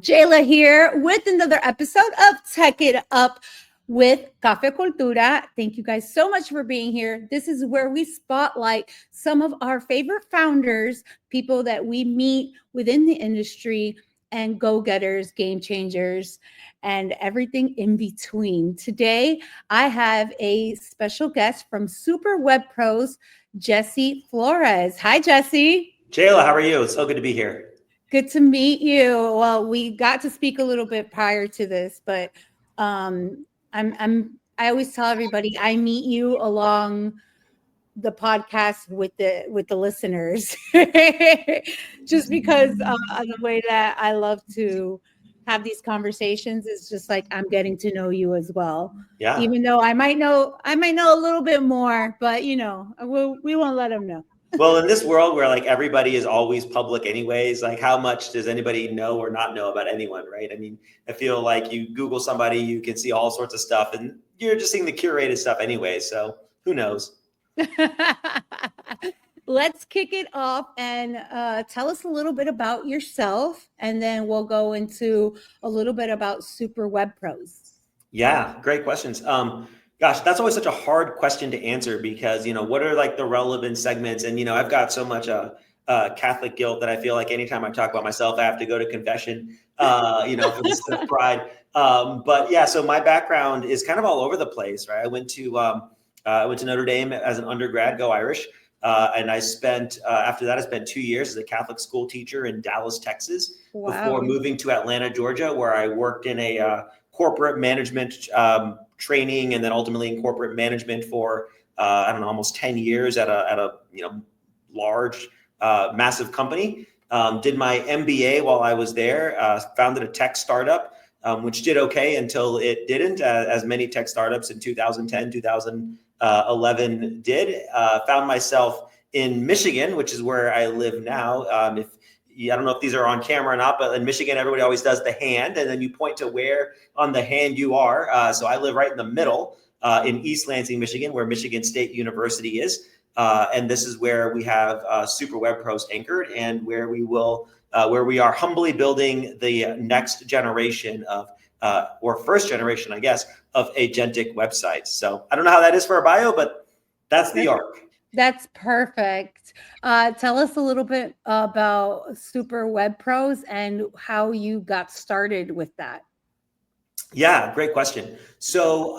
Jayla here with another episode of Tech It Up with Cafe Cultura. Thank you guys so much for being here. This is where we spotlight some of our favorite founders, people that we meet within the industry, and go getters, game changers, and everything in between. Today, I have a special guest from Super Web Pros, Jesse Flores. Hi, Jesse. Jayla, how are you? It's so good to be here. Good to meet you. Well, we got to speak a little bit prior to this, but I always tell everybody I meet you along the podcast with the listeners, just because of the way that I love to have these conversations. Is just like I'm getting to know you as well. Yeah. Even though I might know a little bit more, but we won't let them know. Well, in this world where like everybody is always public anyways, like how much does anybody know or not know about anyone, right? I mean, I feel like you Google somebody, you can see all sorts of stuff and you're just seeing the curated stuff anyway. So who knows? Let's kick it off and tell us a little bit about yourself, and then we'll go into a little bit about Super Web Pros. Yeah, great questions. Gosh, that's always such a hard question to answer because, what are like the relevant segments? And, I've got so much Catholic guilt that I feel like anytime I talk about myself, I have to go to confession, for the sin of pride. But yeah, so my background is kind of all over the place, right? I went to Notre Dame as an undergrad, go Irish. And after that, I spent 2 years as a Catholic school teacher in Dallas, Texas, before moving to Atlanta, Georgia, where I worked in a corporate management training, and then ultimately in corporate management for almost 10 years at a large, massive company. Did my MBA while I was there. Founded a tech startup, which did okay until it didn't, as many tech startups in 2010, 2011 did. Found myself in Michigan, which is where I live now. I don't know if these are on camera or not, but in Michigan, everybody always does the hand, and then you point to where on the hand you are. So I live right in the middle in East Lansing, Michigan, where Michigan State University is. And this is where we have Super Web Pros anchored, and where we are humbly building the next generation of, or first generation, I guess, of agentic websites. So I don't know how that is for a bio, but that's the arc. That's perfect. Tell us a little bit about Super Web Pros and how you got started with that. Yeah, great question. So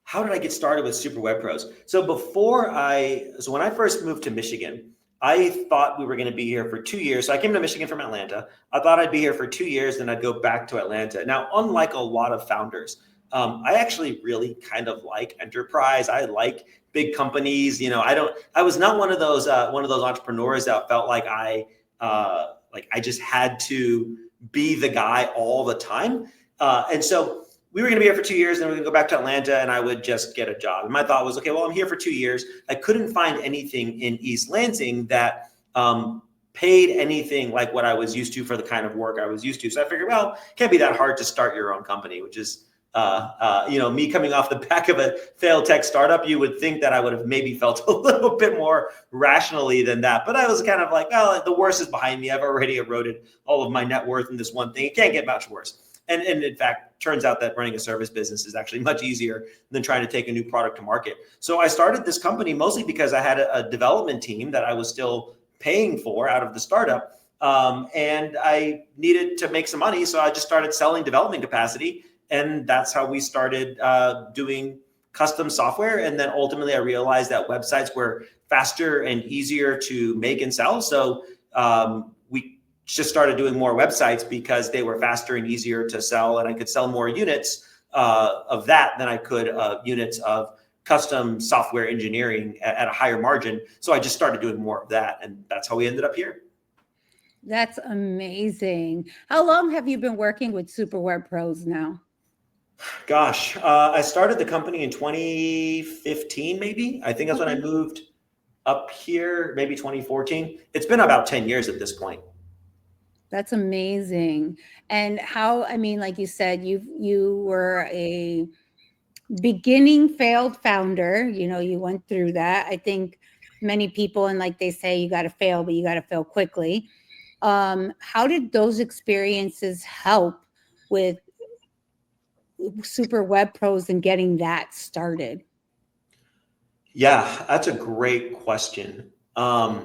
how did I get started with Super Web Pros? So when I first moved to Michigan, I thought we were going to be here for 2 years. So I came to Michigan from Atlanta. I thought I'd be here for 2 years, then I'd go back to Atlanta. Now, unlike a lot of founders, I actually really kind of like enterprise. I like big companies. I was not one of those entrepreneurs that felt like I just had to be the guy all the time. And so we were going to be here for 2 years, and we were going to go back to Atlanta, and I would just get a job. And my thought was, okay, well, I'm here for 2 years. I couldn't find anything in East Lansing that paid anything like what I was used to for the kind of work I was used to. So I figured, well, it can't be that hard to start your own company, which is, me coming off the back of a failed tech startup. You would think that I would have maybe felt a little bit more rationally than that. But I was kind of like, well, the worst is behind me. I've already eroded all of my net worth in this one thing. It can't get much worse. And in fact, turns out that running a service business is actually much easier than trying to take a new product to market. So I started this company mostly because I had a development team that I was still paying for out of the startup. And I needed to make some money. So I just started selling development capacity. And that's how we started doing custom software. And then ultimately I realized that websites were faster and easier to make and sell. So we just started doing more websites because they were faster and easier to sell, and I could sell more units of that than I could units of custom software engineering at a higher margin. So I just started doing more of that, and that's how we ended up here. That's amazing. How long have you been working with Super Web Pros now? Gosh, I started the company in 2015, maybe. I think that's when I moved up here, maybe 2014. It's been about 10 years at this point. That's amazing. And like you said, you were a beginning failed founder. You went through that. I think many people, and like they say, you got to fail, but you got to fail quickly. How did those experiences help with Super Web Pros and getting that started? Yeah, that's a great question. I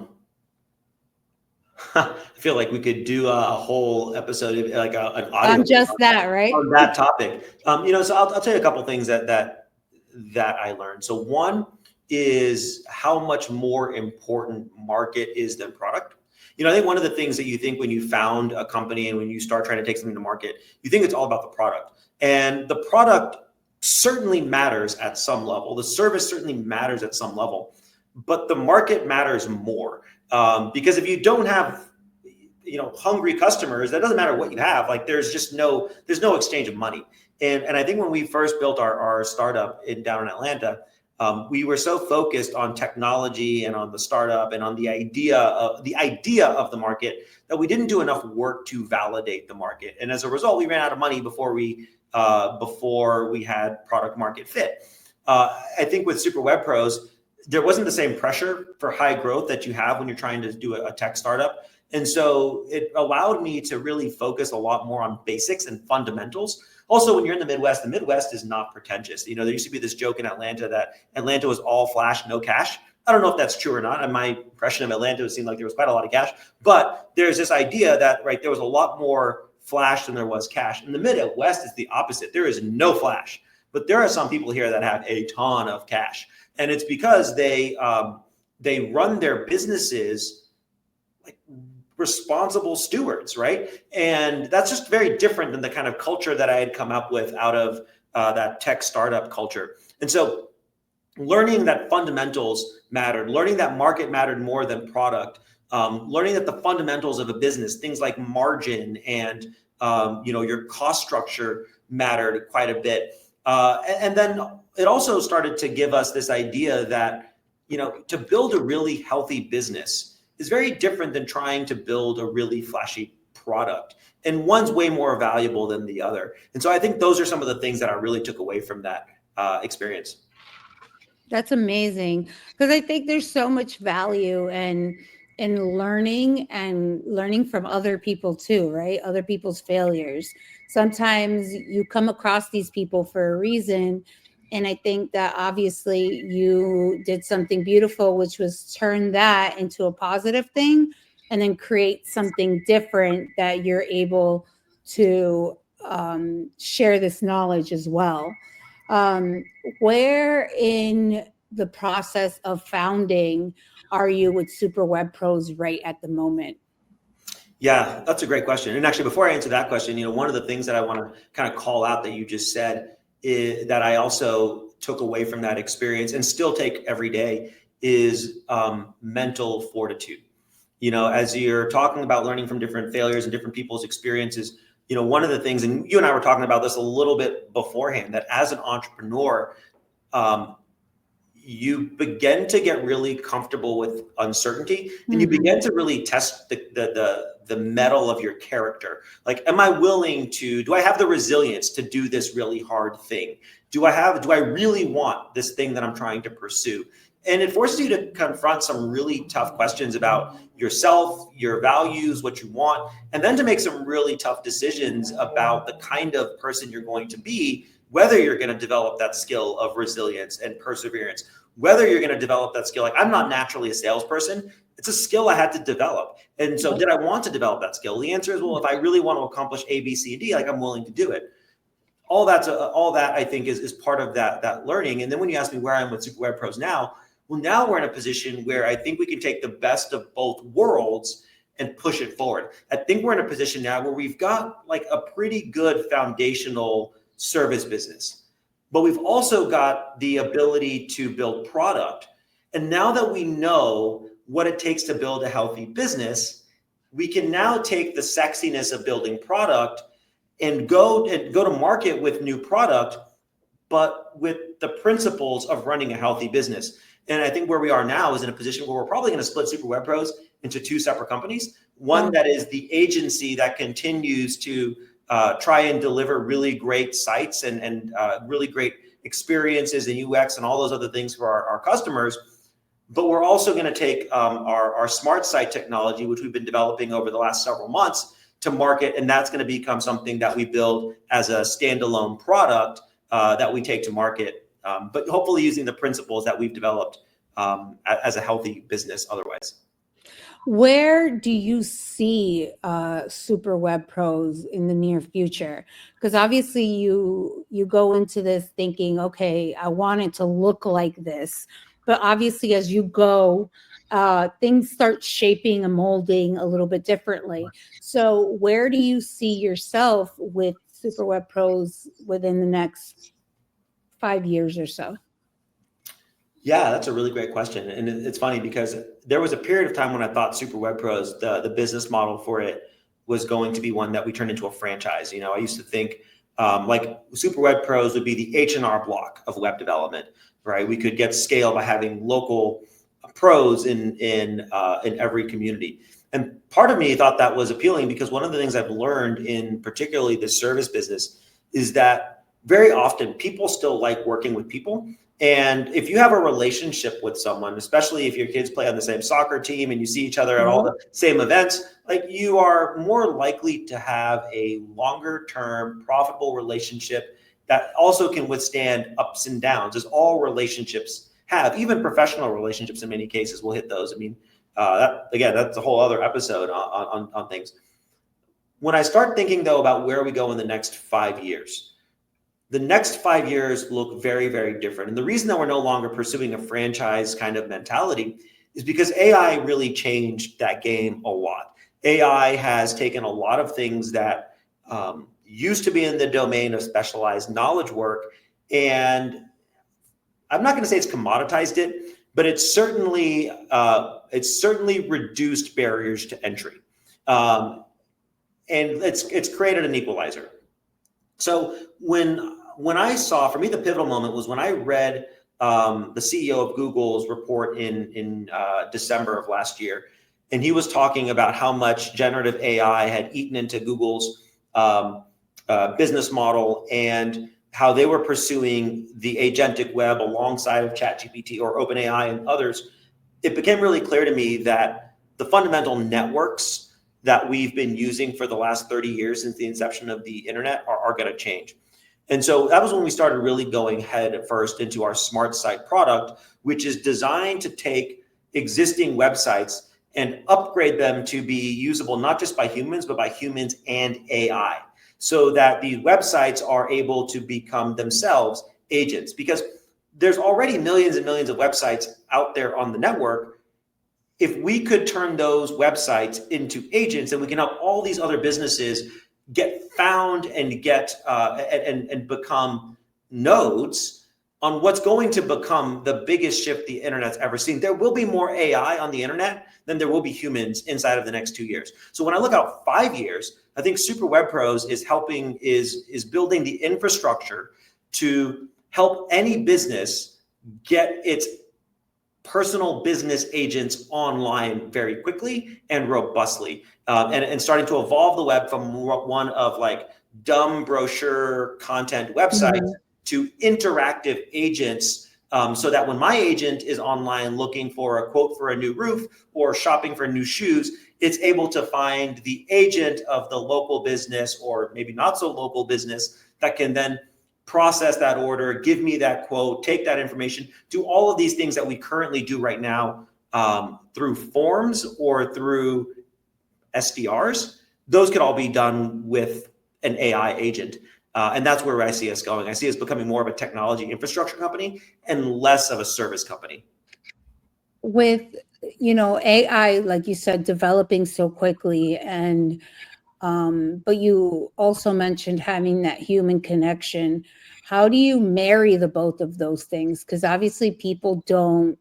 feel like we could do a whole episode, like an audio On just that, right? on that topic. So I'll tell you a couple things that I learned. So one is how much more important market is than product. I think one of the things that you think when you found a company and when you start trying to take something to market, you think it's all about the product. And the product certainly matters at some level. The service certainly matters at some level, but the market matters more. Because if you don't have hungry customers, that doesn't matter what you have. Like there's no exchange of money. And I think when we first built our startup down in Atlanta, we were so focused on technology and on the startup and on the idea of the market that we didn't do enough work to validate the market. And as a result, we ran out of money before we had product market fit. I think with Super Web Pros, there wasn't the same pressure for high growth that you have when you're trying to do a tech startup. And so it allowed me to really focus a lot more on basics and fundamentals. Also, when you're in the Midwest is not pretentious. There used to be this joke in Atlanta that Atlanta was all flash, no cash. I don't know if that's true or not. In my impression of Atlanta, it seemed like there was quite a lot of cash. But there's this idea that, right, there was a lot more flash than there was cash. In the Midwest, it's the opposite. There is no flash. But there are some people here that have a ton of cash. And it's because they run their businesses like responsible stewards, right? And that's just very different than the kind of culture that I had come up with out of that tech startup culture. And so learning that fundamentals mattered, learning that market mattered more than product, learning that the fundamentals of a business, things like margin and your cost structure mattered quite a bit. And then it also started to give us this idea that, to build a really healthy business is very different than trying to build a really flashy product. And one's way more valuable than the other. And so I think those are some of the things that I really took away from that experience. That's amazing, because I think there's so much value in learning from other people too, right? Other people's failures. Sometimes you come across these people for a reason, and I think that obviously you did something beautiful, which was turn that into a positive thing and then create something different that you're able to share this knowledge as well. Um, where in the process of founding are you with Super Web Pros right at the moment? Yeah, that's a great question. And actually, before I answer that question, one of the things that I want to kind of call out that you just said is that I also took away from that experience and still take every day is mental fortitude. As you're talking about learning from different failures and different people's experiences, one of the things, and you and I were talking about this a little bit beforehand, that as an entrepreneur, you begin to get really comfortable with uncertainty, and you begin to really test the mettle of your character. Like, do I have the resilience to do this really hard thing? Do I really want this thing that I'm trying to pursue? And it forces you to confront some really tough questions about yourself, your values, what you want, and then to make some really tough decisions about the kind of person you're going to be, whether you're going to develop that skill of resilience and perseverance, whether you're going to develop that skill. Like, I'm not naturally a salesperson. It's a skill I had to develop. And so did I want to develop that skill? The answer is, well, if I really want to accomplish A, B, C, and D, like, I'm willing to do it. All that I think is part of that learning. And then when you ask me where I am with Super Web Pros now, well, now we're in a position where I think we can take the best of both worlds and push it forward. I think we're in a position now where we've got like a pretty good foundational service business, but we've also got the ability to build product. And now that we know what it takes to build a healthy business, we can now take the sexiness of building product and go to market with new product, but with the principles of running a healthy business. And I think where we are now is in a position where we're probably going to split Super Web Pros into two separate companies. One that is the agency that continues to try and deliver really great sites and really great experiences in UX and all those other things for our customers. but we're also going to take our smart site technology, which we've been developing over the last several months, to market, and that's going to become something that we build as a standalone product that we take to market, but hopefully using the principles that we've developed as a healthy business otherwise. Where do you see Super Web Pros in the near future? Because obviously you go into this thinking, okay, I want it to look like this, but obviously as you go, things start shaping and molding a little bit differently. So where do you see yourself with Super Web Pros within the next 5 years or so? Yeah, that's a really great question. And it's funny because there was a period of time when I thought Super Web Pros, the business model for it was going to be one that we turned into a franchise. You know, I used to think like Super Web Pros would be the H&R Block of web development, right? We could get scale by having local pros in every community. And part of me thought that was appealing because one of the things I've learned in particularly the service business is that very often people still like working with people. And if you have a relationship with someone, especially if your kids play on the same soccer team and you see each other at all the same events, like you are more likely to have a longer term profitable relationship that also can withstand ups and downs, as all relationships have. Even professional relationships in many cases will hit those. I mean, that's a whole other episode on things. When I start thinking though about where we go in the next 5 years, the next 5 years look very, very different. And the reason that we're no longer pursuing a franchise kind of mentality is because AI really changed that game a lot. AI has taken a lot of things that used to be in the domain of specialized knowledge work, and I'm not going to say it's commoditized it, but it's certainly reduced barriers to entry, and it's created an equalizer. So when I saw, for me, the pivotal moment was when I read the CEO of Google's report in December of last year, and he was talking about how much generative AI had eaten into Google's business model and how they were pursuing the agentic web alongside of ChatGPT or OpenAI and others. It became really clear to me that the fundamental networks that we've been using for the last 30 years since the inception of the internet are going to change. And so that was when we started really going head first into our smart site product, which is designed to take existing websites and upgrade them to be usable not just by humans, but by humans and AI, so that these websites are able to become themselves agents. Because there's already millions and millions of websites out there on the network. If we could turn those websites into agents, then we can help all these other businesses get found and get and become nodes on what's going to become the biggest shift the internet's ever seen. There will be more AI on the internet than there will be humans inside of the next 2 years. So when I look out 5 years, I think Super Web Pros is building the infrastructure to help any business get its personal business agents online very quickly and robustly, and starting to evolve the web from one of like dumb brochure content websites to interactive agents, so that when my agent is online looking for a quote for a new roof or shopping for new shoes, it's able to find the agent of the local business or maybe not so local business that can then process that order, give me that quote, take that information, do all of these things that we currently do right now through forms or through SDRs. Those could all be done with an AI agent. And that's where I see us going. I see us becoming more of a technology infrastructure company and less of a service company. With, AI, like you said, developing so quickly, and but you also mentioned having that human connection. How do you marry the both of those things? Because obviously people don't,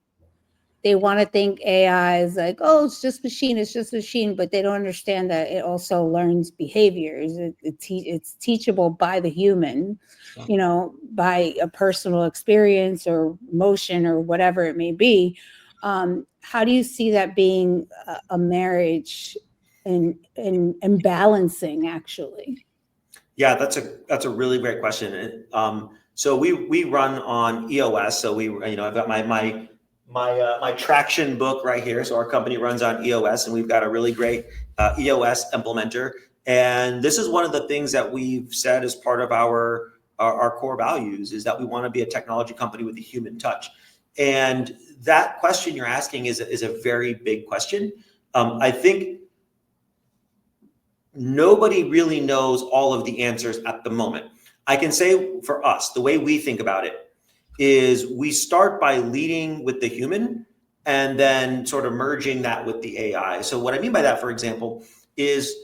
they want to think AI is like, oh, it's just machine, but they don't understand that it also learns behaviors. It's teachable by the human, by a personal experience or emotion or whatever it may be. How do you see that being a marriage and balancing, actually? Yeah, that's a really great question. So we run on EOS. So I've got my my traction book right here. So our company runs on EOS, and we've got a really great EOS implementer. And this is one of the things that we've said as part of our core values is that we want to be a technology company with a human touch. And that question you're asking is a very big question. I think nobody really knows all of the answers at the moment. I can say for us, the way we think about it is we start by leading with the human and then sort of merging that with the AI. So what I mean by that, for example, is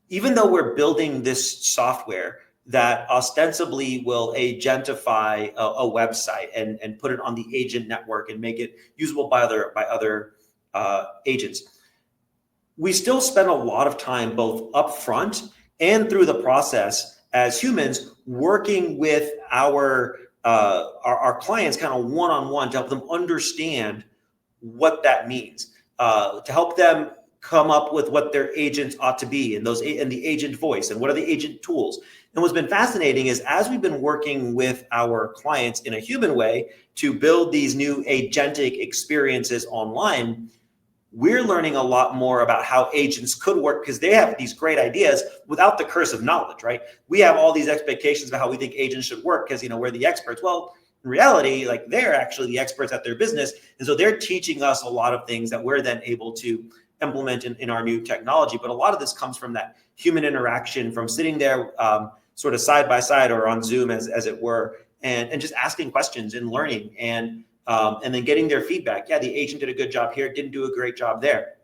even though we're building this software that ostensibly will agentify a website and put it on the agent network and make it usable by other agents, we still spend a lot of time both upfront and through the process as humans working with our clients kind of one-on-one to help them understand what that means, to help them come up with what their agents ought to be and the agent voice and what are the agent tools. And what's been fascinating is as we've been working with our clients in a human way to build these new agentic experiences online, we're learning a lot more about how agents could work because they have these great ideas without the curse of knowledge, right? We have all these expectations about how we think agents should work because, we're the experts. Well, in reality, like they're actually the experts at their business. And so they're teaching us a lot of things that we're then able to implement in our new technology. But a lot of this comes from that human interaction, from sitting there sort of side by side or on Zoom as it were, and just asking questions and learning and then getting their feedback. Yeah, the agent did a good job here, didn't do a great job there.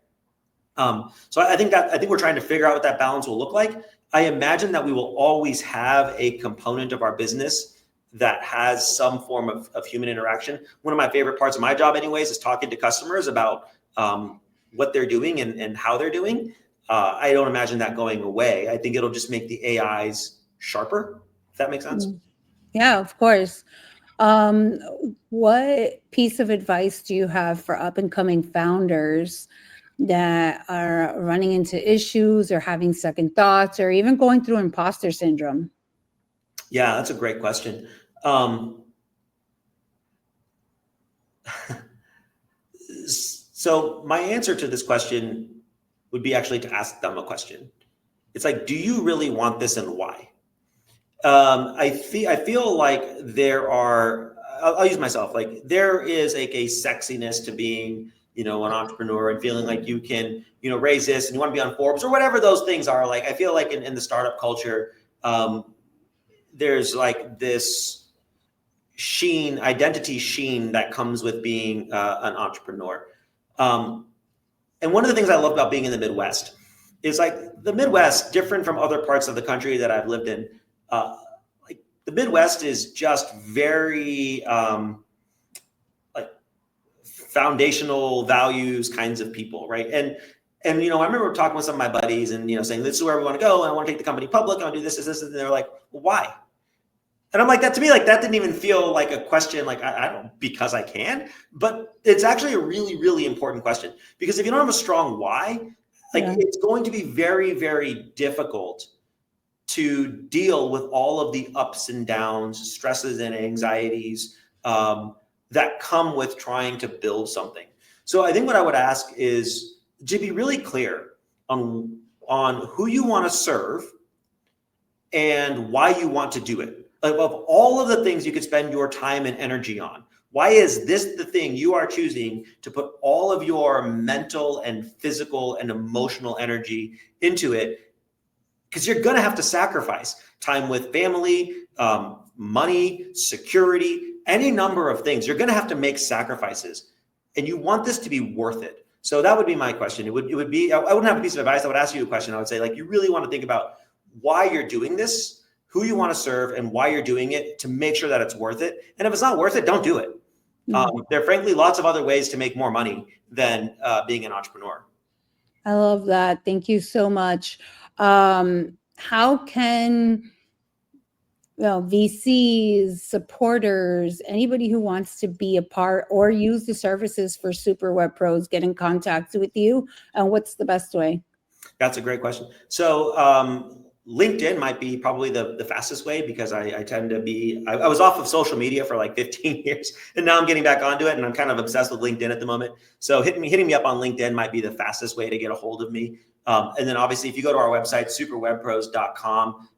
So I think we're trying to figure out what that balance will look like. I imagine that we will always have a component of our business that has some form of human interaction. One of my favorite parts of my job anyways is talking to customers about what they're doing and how they're doing. I don't imagine that going away. I think it'll just make the AIs sharper, if that makes sense. Yeah, of course. Um, what piece of advice do you have for up and coming founders that are running into issues or having second thoughts or even going through imposter syndrome? Yeah, that's a great question. So my answer to this question would be actually to ask them a question. It's like, do you really want this and why? I feel like there are, I'll use myself, like there is like a sexiness to being, an entrepreneur and feeling like you can, raise this and you want to be on Forbes or whatever those things are. Like, I feel like in the startup culture, there's like this identity sheen that comes with being an entrepreneur. And one of the things I love about being in the Midwest is like the Midwest, different from other parts of the country that I've lived in. Like the Midwest is just very like foundational values kinds of people, right? And I remember talking with some of my buddies and saying this is where we want to go, and I want to take the company public, I want to do this, and they're like, well, why? And I'm like, that to me, like that didn't even feel like a question, like I don't, because I can, but it's actually a really, really important question because if you don't have a strong why, like it's going to be very, very difficult to deal with all of the ups and downs, stresses and anxieties that come with trying to build something. So I think what I would ask is to be really clear on who you want to serve and why you want to do it. Of all of the things you could spend your time and energy on, why is this the thing you are choosing to put all of your mental and physical and emotional energy into it? Because you're going to have to sacrifice time with family, money, security, any number of things. You're going to have to make sacrifices, and you want this to be worth it. So that would be my question. It would be, I wouldn't have a piece of advice. I would ask you a question. I would say, like, you really want to think about why you're doing this, who you want to serve, and why you're doing it to make sure that it's worth it. And if it's not worth it, don't do it. There are frankly lots of other ways to make more money than being an entrepreneur. I love that. Thank you so much. How can VCs, supporters, anybody who wants to be a part or use the services for Super Web Pros get in contact with you? And what's the best way? That's a great question. So LinkedIn might be probably the fastest way because I tend to be, I was off of social media for like 15 years and now I'm getting back onto it and I'm kind of obsessed with LinkedIn at the moment. So hitting me up on LinkedIn might be the fastest way to get a hold of me. And then obviously if you go to our website, superwebpros.com,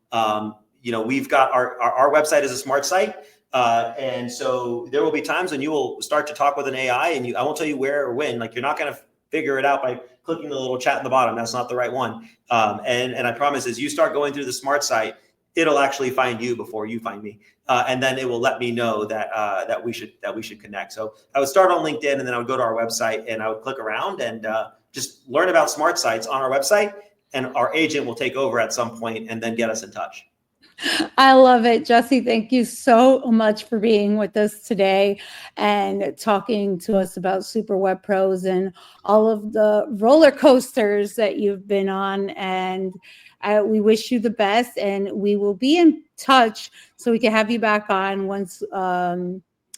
we've got our website is a smart site. And so there will be times when you will start to talk with an AI and I won't tell you where or when, like you're not going to figure it out by clicking the little chat in the bottom. That's not the right one. And I promise as you start going through the smart site, it'll actually find you before you find me. And then it will let me know that we should connect. So I would start on LinkedIn and then I would go to our website and I would click around and just learn about smart sites on our website, and our agent will take over at some point and then get us in touch. I love it. Jesse, thank you so much for being with us today and talking to us about Super Web Pros and all of the roller coasters that you've been on. And we wish you the best, and we will be in touch so we can have you back on once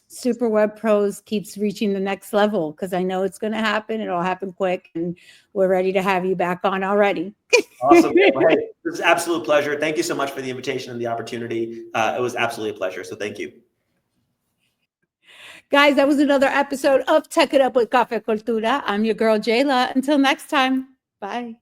Super Web Pros keeps reaching the next level, because I know it's going to happen. It'll happen quick, and we're ready to have you back on already. Awesome. Well, hey, it was an absolute pleasure. Thank you so much for the invitation and the opportunity. It was absolutely a pleasure. So thank you. Guys, that was another episode of Tech It Up with Cafe Cultura. I'm your girl, Jayla. Until next time, bye.